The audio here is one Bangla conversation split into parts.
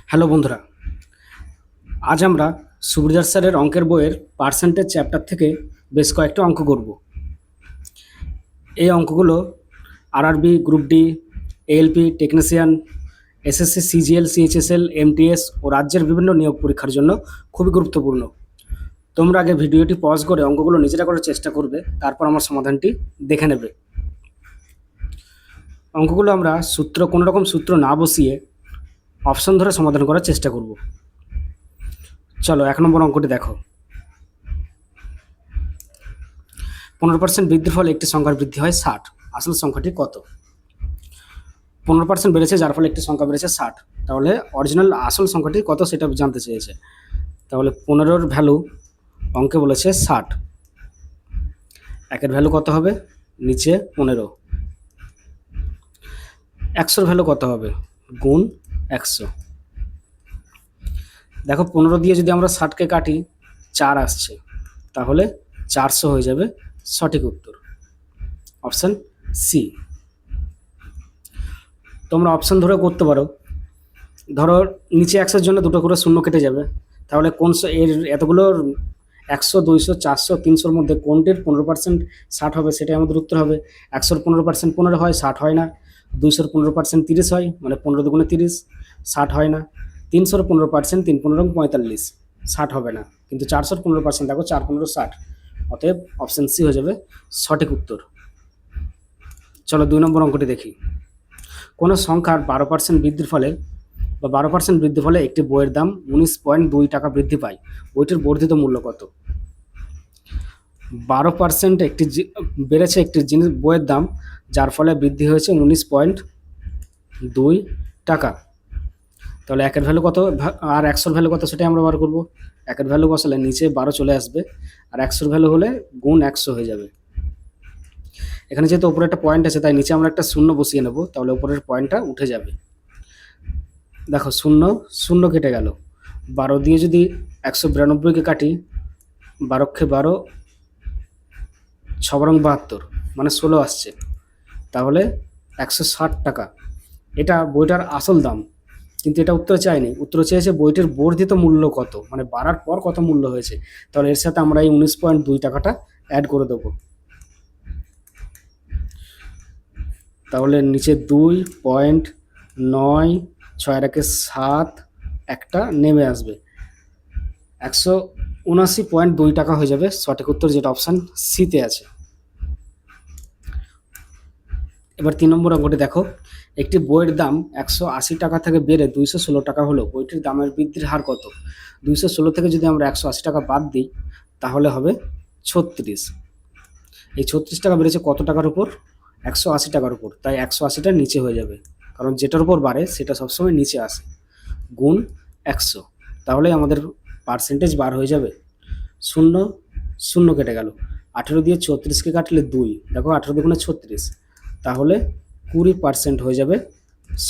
হ্যালো বন্ধুরা, আজ আমরা সুব্রজার স্যারের অঙ্কের বইয়ের পার্সেন্টেজ চ্যাপ্টার থেকে বেশ কয়েকটা অঙ্ক করব। এই অঙ্কগুলো RRB, group D, ALP, technician, SSC, CGL, CHSL, MTS ও রাজ্যের বিভিন্ন নিয়োগ পরীক্ষার জন্য খুবই গুরুত্বপূর্ণ। তোমরা আগে ভিডিওটি পজ করে অঙ্কগুলো নিজেরা করার চেষ্টা করবে, তারপর আমার সমাধানটি দেখে নেবে। অঙ্কগুলো আমরা কোনো রকম সূত্র না বসিয়ে অপশন ধরে সমাধান করার চেষ্টা করব। চলো 1 নম্বর অঙ্কটি দেখো। 15% বৃদ্ধির ফলে একটি সংখ্যার বৃদ্ধি হয় 60। আসল সংখ্যাটি কত? 15% বেড়েছে, যার ফলে একটি সংখ্যা বেড়েছে 60। তাহলে অরিজিনাল আসল সংখ্যাটি কত সেটা জানতে চেয়েছে। তাহলে 15-র ভ্যালু অঙ্কে বলেছে 60। একের ভ্যালু কত হবে? নিচে 15। 100-র ভ্যালু কত হবে? গুণ 100। দেখো 15 দিয়ে যদি আমরা 60কে কাটি 4 আসছে, তাহলে 400 হয়ে যাবে সঠিক উত্তর, অপশান সি। তোমরা অপশান ধরে করতে পারো। ধরো নিচে 100-র জন্য দুটো করে শূন্য কেটে যাবে, তাহলে এর এতগুলোর 100, 200, 400, 300-র মধ্যে কোনটির 15% 60 হবে সেটাই আমাদের উত্তর হবে। 100-র 15% 15 হয়, 60 হয় না। 200-র 15% 30 হয়, মানে 15 দুগুণে 30, 60 হয় না। 300-র 15% 3 15 45, 60 হবে না। কিন্তু 400-র 15% দেখো, 4 15 60, অতএব অপশান সি হয়ে যাবে সঠিক উত্তর। চলো 2 নম্বর অঙ্কটি দেখি। কোনো সংখ্যার 12% বৃদ্ধির ফলে 12% ফলে একটি বইয়ের দাম 19.2 টাকা বৃদ্ধি পায়। বইটির বর্ধিত মূল্য কত? 12% বেড়েছে একটি বইয়ের দাম, যার ফলে বৃদ্ধি হয়েছে 19.2 টাকা। তাহলে একের ভ্যালু কত আর 100-র ভ্যালু কত সেটাই আমরা বার করবো। একের ভ্যালু বসালে নিচে 12 চলে আসবে, আর 100-র ভ্যালু হলে গুণ 100 হয়ে যাবে। এখানে যেহেতু উপরে একটা পয়েন্ট আছে, তাই নিচে আমরা একটা শূন্য বসিয়ে নেব, তাহলে উপরের পয়েন্টটা উঠে যাবে। দেখো শূন্য শূন্য কেটে গেল। 12 দিয়ে যদি 192-কে কাটি, 12-কে 12, 6 72, মানে 16 আসছে। তাহলে 160 টাকা। এটা বইটার আসল দাম, কিন্তু এটা উত্তর চাইনি। উত্তর চেয়েছে বইটির বর্ধিত মূল্য কত, মানে বাড়ার পর কত মূল্য হয়েছে। তাহলে এর সাথে আমরা এই 19.2 টাকাটা অ্যাড করে দেবো। তাহলে নিচে 2.9, 6 একে 7, একটা নেমে আসবে, 179.2 টাকা হয়ে যাবে সঠিক উত্তর, যেটা অপশান সিতে আছে। এবার 3 নম্বর অঙ্কটি দেখো। একটি বইয়ের দাম 180 টাকা থেকে বেড়ে 216 টাকা হলো, বইটির দামের বৃদ্ধির হার কত? 216 থেকে যদি আমরা 180 টাকা বাদ দিই, তাহলে হবে 36। এই 36 টাকা বেড়েছে কত টাকার উপর? 180 টাকার উপর, তাই 180টা নিচে হয়ে যাবে, কারণ যেটার উপর বাড়ে সেটা সবসময় নিচে আসে। গুণ 100, তাহলে আমাদের পার্সেন্টেজ বার হয়ে যাবে। 0 0 কেটে গেল। 18 দিয়ে 34-কে কাটলে 2, দেখো 18 দুগুণে 36, তাহলে 20% হয়ে যাবে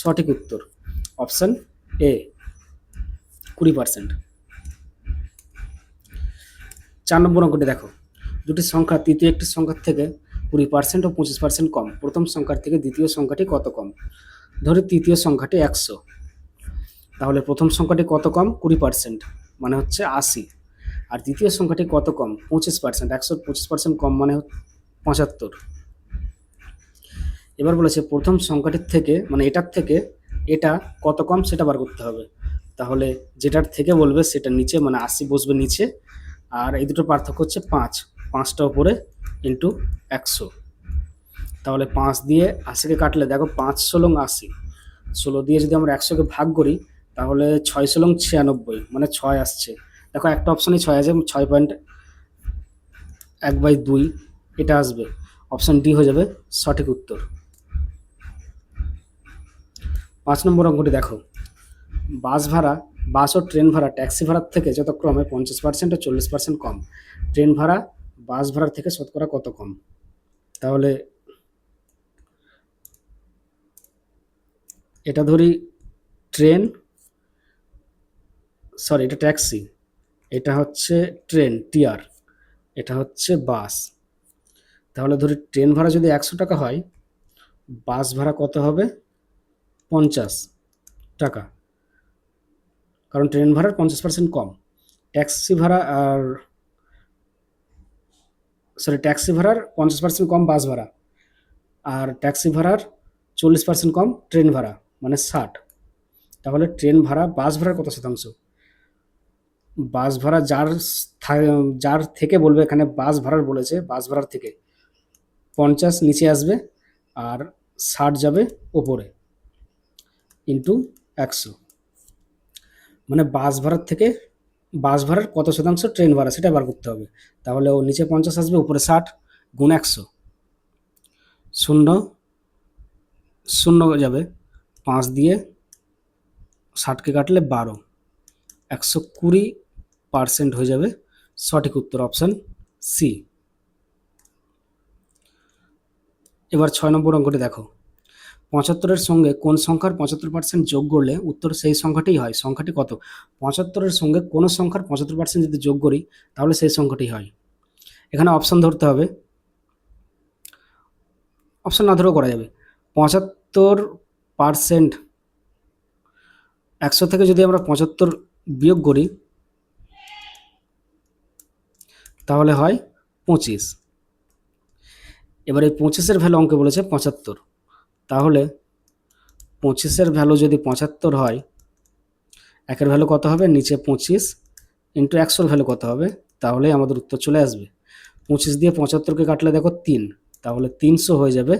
সঠিক উত্তর, অপশান এ 20%। 4 নম্বর অঙ্কটি দেখো। দুটি সংখ্যা তৃতীয় একটি সংখ্যার থেকে 20% ও 25% কম। প্রথম সংখ্যার থেকে দ্বিতীয় সংখ্যাটি কত কম? ধরি তৃতীয় সংখ্যাটি 100, তাহলে প্রথম সংখ্যাটি কত কম? 20%, মানে হচ্ছে 80। আর দ্বিতীয় সংখ্যাটি কত কম? 25%। 100-র 25% কম মানে 75। এবার বলেছে প্রথম সংখ্যাটির থেকে, মানে এটার থেকে এটা কত কম সেটা বার করতে হবে। তাহলে যেটার থেকে বলবে সেটা নিচে, মানে 80 বসবে নিচে, আর এই দুটো পার্থক্য হচ্ছে 5, 5টা উপরে ইন্টু 100। তাহলে 5 দিয়ে 80-কে কাটলে দেখো 5 ষোলং 80, 16 দিয়ে যদি আমরা 100-কে ভাগ করি, তাহলে 6 ষোলং 96, মানে 6 আসছে। দেখো একটা অপশানে 6 আছে, 6.1/2 এটা আসবে, অপশান ডি হয়ে যাবে সঠিক উত্তর। 5 নম্বর অঙ্কটি দেখো। বাস ও ট্রেন ভাড়া ট্যাক্সি ভাড়ার থেকে যথাক্রমে 50% ও 40% কম। ট্রেন ভাড়া বাস ভাড়ার থেকে শতকরা কত কম? তাহলে এটা ধরি ট্রেন, সরি এটা ট্যাক্সি, এটা হচ্ছে ট্রেন টিআর, এটা হচ্ছে বাস। তাহলে ধরি ট্রেন ভাড়া যদি 100 টাকা হয়, বাস ভাড়া কত হবে? 50 টাকা। কারণ ট্রেন ভাড়ার 50% কম। ট্যাক্সি ভাড়া আর ট্যাক্সি ভাড়ার 50% কম বাস ভাড়া, আর ট্যাক্সি ভাড়ার 40% কম ট্রেন ভাড়া, মানে 60। তাহলে ট্রেন ভাড়া বাস ভাড়ার কত শতাংশ? বাস ভাড়া যার থেকে বলবে, এখানে বাস ভাড়ার বলেছে, বাস ভাড়ার থেকে 50 নিচে আসবে আর 60 যাবে ওপরে, ইন্টু 100। মানে বাস ভাড়ার কত শতাংশ ট্রেন ভাড়া সেটা বার করতে হবে। তাহলে ও নিচে 50 আসবে, উপরে 60, গুণ 100। শূন্য শূন্য যাবে, 5 দিয়ে 60কে কাটলে 12, 120% হয়ে যাবে। সঠিক উত্তর অপশান সি। এবার 6 নম্বর অঙ্কটি দেখো। 75-এর সঙ্গে কোন সংখ্যার 75% যোগ করলে উত্তর সেই সংখ্যাটিই হয়? সংখ্যাটি কত? 75-এর সঙ্গে কোন সংখ্যার 75% যদি যোগ করি তাহলে সেই সংখ্যাটি হয়। এখানে অপশান ধরতে হবে, অপশান না ধরেও করা যাবে। 75%, 100 থেকে যদি আমরা 75 বিয়োগ করি তাহলে হয় 25। এবার এই 25-এর ভ্যালু অঙ্কে বলেছে 75, তাহলে 25-এর ভ্যালু যদি 75 হয়, একের ভ্যালু কত হবে? নিচে 25 ইন্টু 100-র ভ্যালু কত হবে? তাহলেই আমাদের উত্তর চলে আসবে। 25 দিয়ে 75কে কাটলে দেখো 3, তাহলে 300 হয়ে যাবে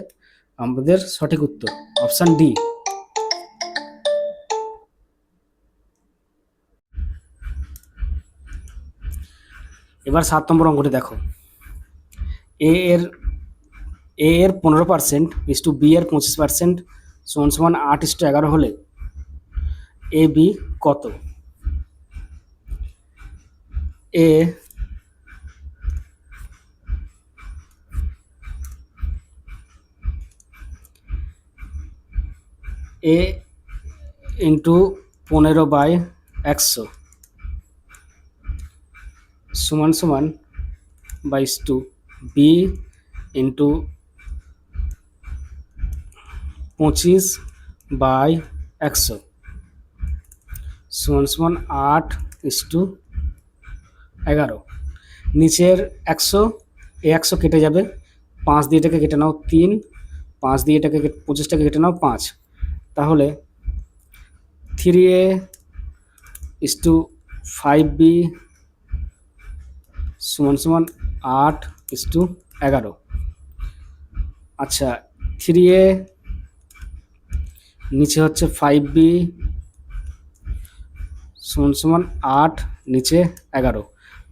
আমাদের সঠিক উত্তর অপশান ডি। এবার 7 নম্বর অঙ্কটি দেখো। এ এর 15% ইস টু বি এর 25% সমান সমান 8:11 হলে এ বি কত? এ ইন্টু 15/100 সমান সমান 22, বি ইন্টু 25/100 সমান সমান 8:11। নিচের 100, 100 কেটে যাবে, 5 দিয়ে এটাকে কেটে নাও 3, 5 দিয়ে এটাকে 25টাকে কেটে নাও 5, তাহলে 3a ইস টু 5b সমান সমান 8:11। আচ্ছা, 3a নিচে হচ্ছে 5b সমান সমান 8, নিচে 11।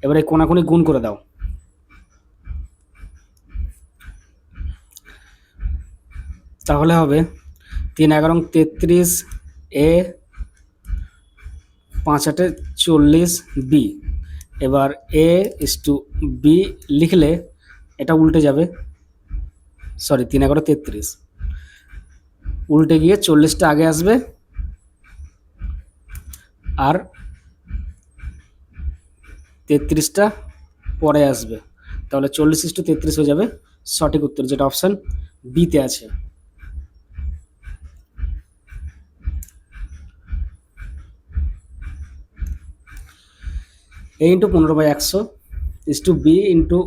এবারে কোনাকুনি গুণ করে দাও। তাহলে হবে 3 × 33 এ, 5 × 8 40 বি। এবার এ ইস টু বি লিখলে এটা উল্টে যাবে, 3 × 33 উল্টে গিয়ে 40টা আগে আসবে আর 33টা পরে আসবে, তাহলে 40:33 হয়ে যাবে সঠিক উত্তর, যেটা অপশান বিতে আছে। a into 15/100 is to be into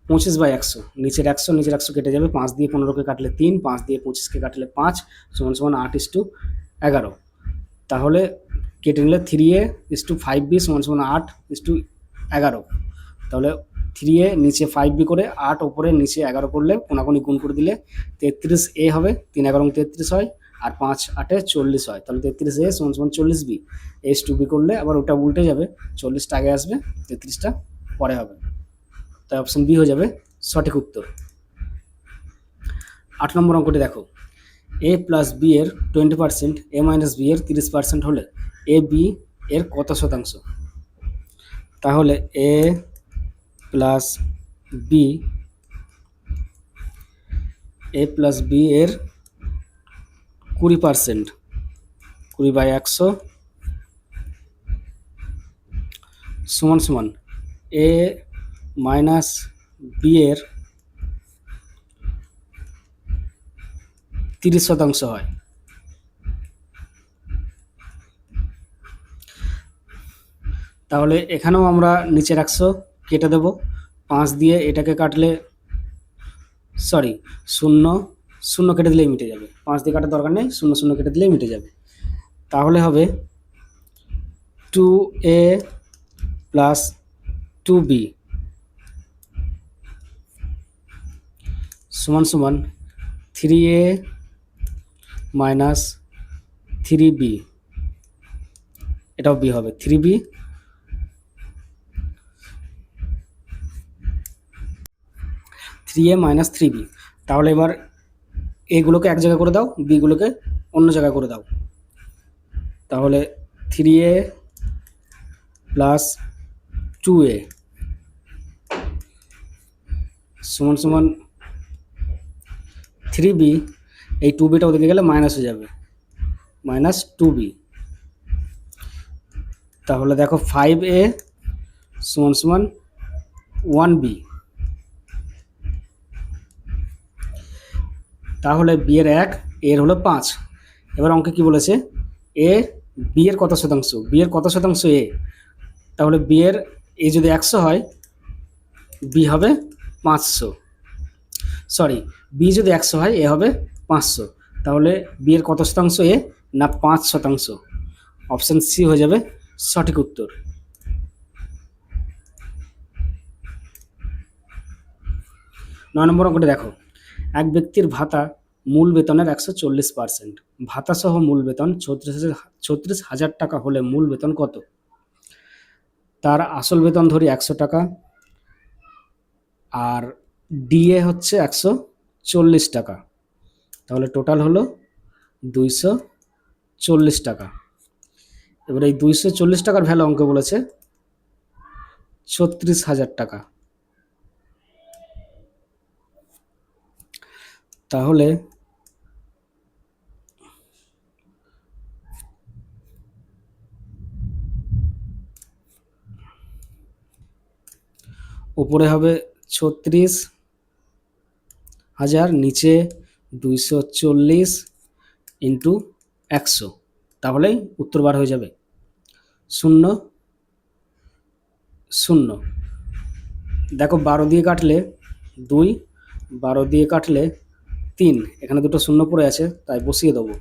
25/100। নিচের 100 নিচের 100 কেটে যাবে, 5 দিয়ে 15কে কাটলে 3, 5 দিয়ে 25কে কাটলে 5 সমান সমান 8:11। তাহলে কেটে নিলে 3a ইস টু 5b সমান সমান 8:11। তাহলে 3a নিচে 5b করে 8 ওপরে নিচে 11 করলে কোনাকুনি গুণ করে দিলে 33a হবে, 3 × 33 হয়, আর 5 × 8 40 হয়, তাহলে 33a সমান সমান 40b। এস টু বি করলে আবার ওটা উল্টে যাবে, 40টা আগে আসবে, 33টা পরে হবে, তাই অপশন বি হয়ে যাবে সঠিক উত্তর। 8 নম্বর অঙ্কটি দেখো। এ প্লাস বি এর 20%, এ মাইনাস বি এর 30% হলে এ বি এর কত শতাংশ? তাহলে এ প্লাস বি এর 20%, 20/100 সমান সমান এ মাইনাস বি এর 30% হয়। তাহলে এখানেও আমরা নিচের 100 কেটে দেব, 5 দিয়ে এটাকে কাটলে সরি 0 0 কেটে দিলেই মিটে যাবে, 5 দিয়ে কাটার দরকার নেই, 0 0 কেটে দিলেই মিটে যাবে। তাহলে হবে 2a প্লাস 2b সমান সমান 3a মাইনাস 3b, এটাও b হবে 3b, মাইনাস 3b। তাহলে এবার এগুলোকে এক জায়গায় করে দাও, বিগুলোকে অন্য জায়গায় করে দাও। তাহলে 3a প্লাস 2a সমান সমান 3b, এই 2bটা ওদিকে গেলে মাইনাস হয়ে যাবে, মাইনাস 2b। তাহলে দেখো 5a সমান সমান 1b। তাহলে b এর 1, এর হলো 5। এবার অঙ্কে কি বলেছে, a b এর কত শতাংশ, b এর কত শতাংশ a, তাহলে b এর a যদি 100 হয় b হবে 500, সরি b যদি 100 হয় a হবে 500। তাহলে b এর কত শতাংশ a, না 5%। অপশন সি হয়ে যাবে সঠিক উত্তর। 9 নম্বর অঙ্কটি দেখো, এক ব্যক্তির ভাতা মূল বেতনের 140%, ভাতা সহ মূল বেতন 36,000 টাকা হলে মূল বেতন কত? তার আসল বেতন ধরি 100 টাকা, আর ডিএ হচ্ছে 140 টাকা, তাহলে টোটাল হলো 240 টাকা। এবার এই 240 টাকার ভ্যালু অঙ্কে বলেছে 36,000 টাকা। তাহলে উপরে হবে 36,000, নিচে 240 ইন্টু 100, তাহলেই উত্তর বার হয়ে যাবে 0 0। দেখো 12 দিয়ে কাটলে 2, 12 দিয়ে কাটলে 3, এখানে দুটো শূন্য পড়ে আছে তাই বসিয়ে দেবো।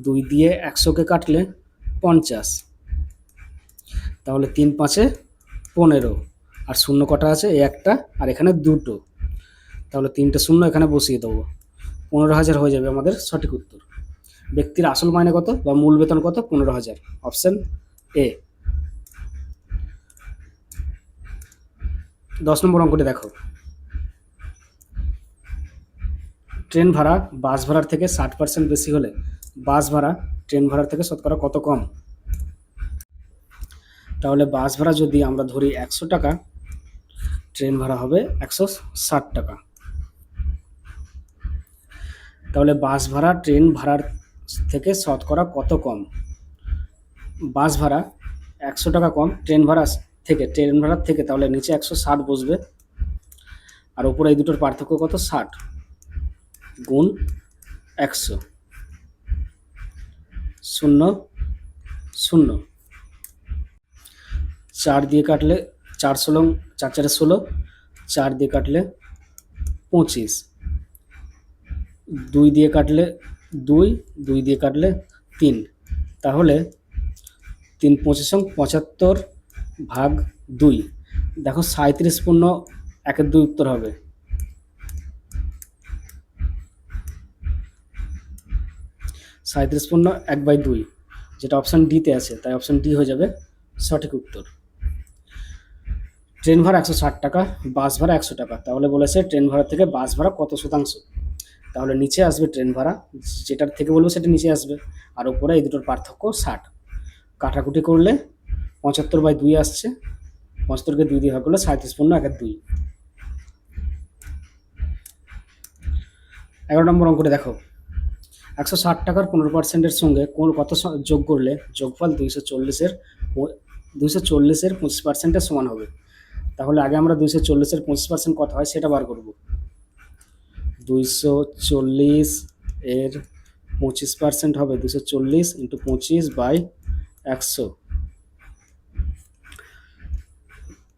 2 দিয়ে 100কে কাটলে 50, তাহলে 3 5 15, আর শূন্য কটা আছে এই একটা আর এখানে দুটো, তাহলে 3টে শূন্য এখানে বসিয়ে দেবো, 15,000 হয়ে যাবে আমাদের সঠিক উত্তর। ব্যক্তির আসল মাইনে কত বা মূল বেতন কত? 15,000, অপশন এ। 10 নম্বর অঙ্কটি দেখো, ট্রেন ভাড়া বাস ভাড়ার থেকে 60% বেশি হলে বাস ভাড়া ট্রেন ভাড়ার থেকে শতকরা কত কম? তাহলে বাস ভাড়া যদি আমরা ধরি 100 টাকা, ট্রেন ভাড়া হবে 160 টাকা। তাহলে বাস ভাড়া ট্রেন ভাড়ার থেকে শতকরা কত কম? বাস ভাড়া 100 টাকা কম ট্রেন ভাড়ার থেকে, তাহলে নিচে 160 বসবে, আর উপরে এই দুটোর পার্থক্য কত? 60 গুণ 100, 0 0। 4 দিয়ে কাটলে 4 16, 4 4 16, 4 দিয়ে কাটলে 25, 2 দিয়ে কাটলে 2, 2 দিয়ে কাটলে 3, তাহলে 3 25 75 ভাগ 2। দেখো 37 পূর্ণ 1/2 উত্তর হবে, 37 পূর্ণ 1/2, যেটা অপশান ডিতে আছে, তাই অপশান ডি হয়ে যাবে সঠিক উত্তর। ট্রেন ভাড়া 160 টাকা, বাস ভাড়া 100 টাকা, তাহলে বলেছে ট্রেন ভাড়া থেকে বাস ভাড়া কত শতাংশ? তাহলে নিচে আসবে ট্রেন ভাড়া, যেটার থেকে বলবো সেটা নিচে আসবে, আর উপরে এই দুটোর পার্থক্য 60, কাটাকুটি করলে 75/2 আসছে, 75কে 2 দিয়ে ভাগ করলে 37 পূর্ণ 1/2। 11 নম্বর অঙ্কটি দেখো, 160 টাকার 15%-এর সঙ্গে কত যোগ করলে যোগফল 240-এর 25%-এর সমান হবে? তাহলে আগে আমরা 240-এর 25% কত হয় সেটা বার করব। 240-এর 25% হবে 240 × 25/100,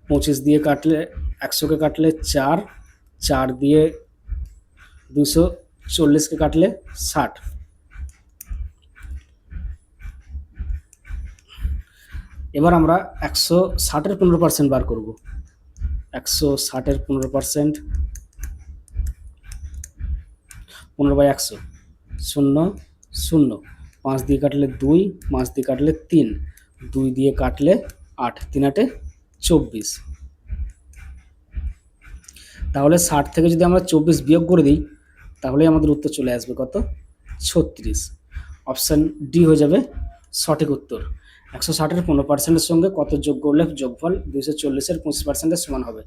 25 দিয়ে কাটলে 100কে কাটলে 4, 4 দিয়ে 240কে কাটলে 60। এবার আমরা 160-এর 15% বার করব। 160-এর 15%, 15/100, 0 0, 5 দিয়ে কাটলে 2, 5 দিয়ে কাটলে 3, 2 দিয়ে কাটলে 8, 3 8 24। তাহলে 60 থেকে যদি আমরা 24 বিয়োগ করে দিই তাহলে আমাদের উত্তর চলে আসবে কত? 36। অপশান ডি হয়ে যাবে সঠিক উত্তর। 160-এর 15%-এর সঙ্গে কত যোগ করলে যোগফল 240-এর 25%-এর সমান হবে?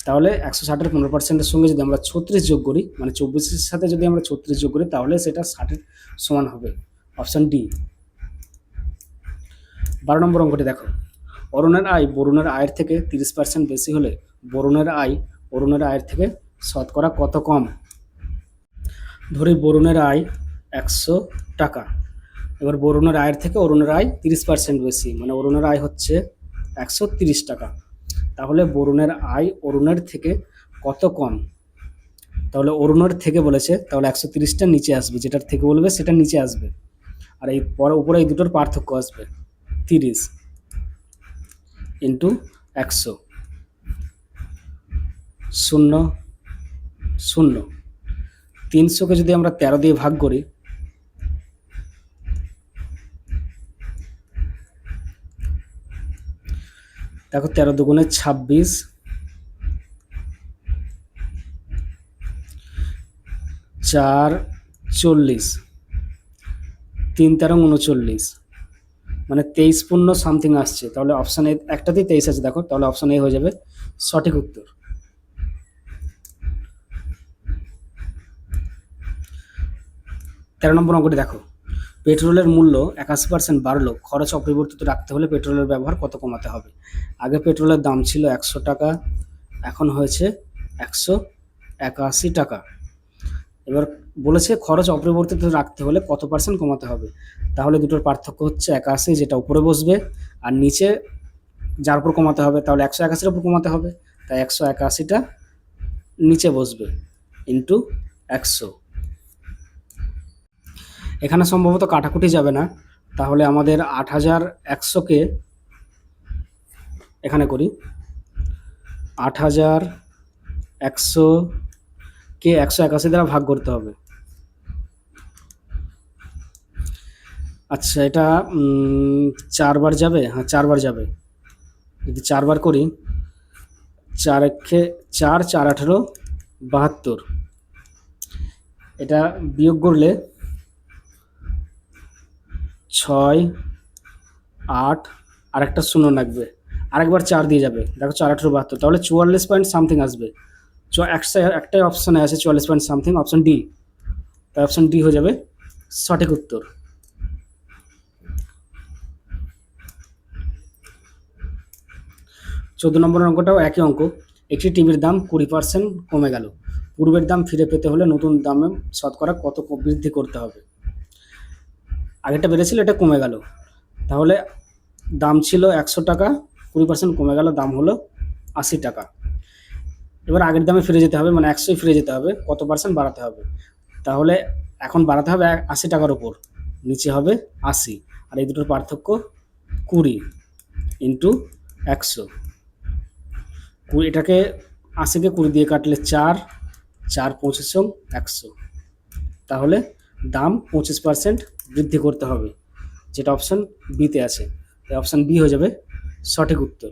তাহলে 160-এর 15%-এর সঙ্গে যদি আমরা 36 যোগ করি, মানে 24-এর সাথে যদি আমরা 36 যোগ করি তাহলে সেটা 60-এর সমান হবে। Option D. 12 নম্বর অঙ্কটি দেখো। অরুণের আয় বরুণের আয়ের থেকে 30% বেশি হলে বরুণের আয় অরুণের আয়ের থেকে শতকরা কত কম? ধরি বরুণের আয় 100 টাকা। এবার বরুণের আয়ের থেকে অরুণের আয় 30% বেশি, মানে অরুণের আয় হচ্ছে 130 টাকা। তাহলে বরুণের আয় অরুণের থেকে কত কম? তাহলে অরুণের থেকে বলেছে, তাহলে 130টা নিচে আসবে, যেটার থেকে বলবে সেটা নিচে আসবে, আর এই উপরে এই দুটোর পার্থক্য আসবে 30 ইন্টু 100, 0 0। 300কে যদি আমরা 13 দিয়ে ভাগ করি দেখো 13 দুগুণে 26, 4 40, 3 13 39, মানে 23 পূর্ণ সামথিং আসছে। তাহলে অপশান এ একটাতেই 23 আছে দেখো, তাহলে অপশান এ হয়ে যাবে সঠিক উত্তর। 13 নম্বর অঙ্কটি দেখো। পেট্রোলের মূল্য 81% বাড়লো, খরচ অপরিবর্তিত রাখতে হলে পেট্রোলের ব্যবহার কত কমাতে হবে? আগে পেট্রোলের দাম ছিল 100 টাকা, এখন হয়েছে 181 টাকা। এবার বলেছে খরচ অপরিবর্তিত রাখতে হলে কত পার্সেন্ট কমাতে হবে? তাহলে দুটোর পার্থক্য হচ্ছে 81, যেটা উপরে বসবে, আর নিচে যার উপর কমাতে হবে, তাহলে 181-এর উপর কমাতে হবে, তাই 181টা নিচে বসবে ইন্টু 100। এখানে সম্ভবত কাটাকুটি যাবে না, তাহলে আমাদের 8100-কে এখানে করি। 8100-কে 181 দ্বারা ভাগ করতে হবে। আচ্ছা, এটা 4 বার যাবে? হ্যাঁ, 4 বার যাবে। যদি 4 বার করি, 4 একে 4, 4 18 72। এটা বিয়োগ করলে 6 8, আর একটা 0 লাগবে, আরেকবার 4 দিয়ে যাবে, দেখো 4 18 72, তাহলে 44 পয়েন্ট সামথিং আসবে। একটাই অপশানে আছে 44 পয়েন্ট সামথিং, অপশান ডি। তাই অপশান ডি হয়ে যাবে সঠিক উত্তর। 14 নম্বর অঙ্কটাও একই অঙ্ক। একটি টিভির দাম 20% কমে গেল, পূর্বের দাম ফিরে পেতে হলে নতুন দামে শতকরা কত বৃদ্ধি করতে হবে? আগেরটা বেড়েছিল, এটা কমে গেল, তাহলে দাম ছিল 100 টাকা, 20% কমে গেল, দাম হলো 80 টাকা। এবার আগের দামে ফিরে যেতে হবে, মানে 100 ফিরে যেতে হবে, কত পার্সেন্ট বাড়াতে হবে? তাহলে এখন বাড়াতে হবে 80 টাকার উপর, নিচে হবে 80, আর এই দুটোর পার্থক্য 20 ইন্টু 100। এটাকে 80-কে 20 দিয়ে কাটলে 4, 4 25 100, তাহলে দাম 25% বৃদ্ধি করতে হবে, যেটা অপশান বিতে আছে। তাই অপশান বি হয়ে যাবে সঠিক উত্তর।